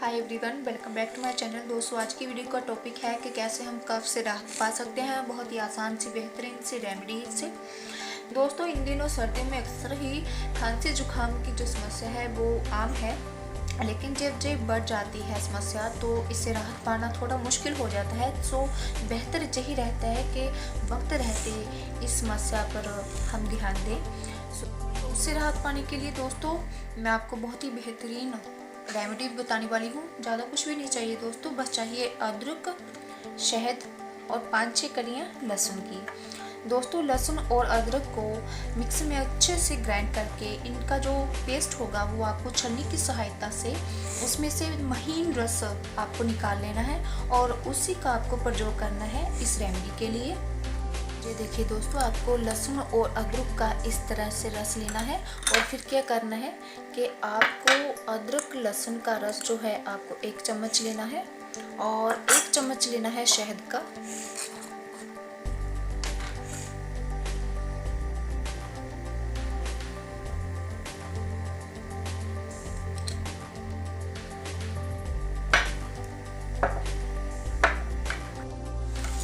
Hi everyone, welcome back to my channel. दोस्तों, आज की वीडियो का टॉपिक है कि कैसे हम कफ से राहत पा सकते हैं बहुत ही आसान सी बेहतरीन सी रेमेडी से। दोस्तों, इन दिनों सर्दियों में अक्सर ही खांसी जुकाम की जो समस्या है वो आम है, लेकिन जब बढ़ जाती है समस्या तो इससे राहत पाना थोड़ा मुश्किल हो जाता है। सो बेहतर यही रहता है कि वक्त रहते इस समस्या पर हम ध्यान दें। उससे राहत पाने के लिए दोस्तों मैं आपको बहुत ही बेहतरीन रेमेडी बताने वाली हूँ। ज़्यादा कुछ भी नहीं चाहिए दोस्तों, बस चाहिए अदरक, शहद और 5-6 कलियाँ लहसुन की। दोस्तों, लहसुन और अदरक को मिक्सर में अच्छे से ग्राइंड करके इनका जो पेस्ट होगा वो आपको छन्नी की सहायता से उसमें से महीन रस आपको निकाल लेना है और उसी का आपको प्रयोग करना है इस रेमेडी के लिए। ये देखिए दोस्तों, आपको लहसुन और अदरक का इस तरह से रस लेना है और फिर क्या करना है कि आपको अदरक लहसुन का रस जो है आपको 1 चम्मच लेना है और 1 चम्मच लेना है शहद का।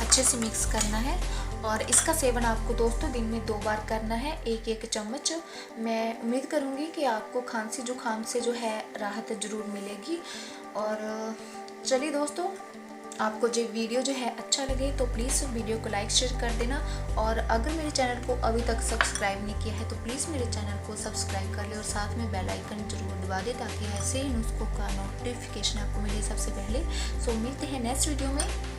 अच्छे से मिक्स करना है और इसका सेवन आपको दोस्तों दिन में 2 बार करना है, 1-1 चम्मच। मैं उम्मीद करूंगी कि आपको खांसी जुकाम से जो है राहत ज़रूर मिलेगी। और चलिए दोस्तों, आपको जो वीडियो जो है अच्छा लगे तो प्लीज़ वीडियो को लाइक शेयर कर देना। और अगर मेरे चैनल को अभी तक सब्सक्राइब नहीं किया है तो प्लीज़ मेरे चैनल को सब्सक्राइब कर ले और साथ में बेल आइकन जरूर दबा दे ताकि ऐसे ही नुस्खों का नोटिफिकेशन आपको मिले सबसे पहले। सो मिलते हैं नेक्स्ट वीडियो में।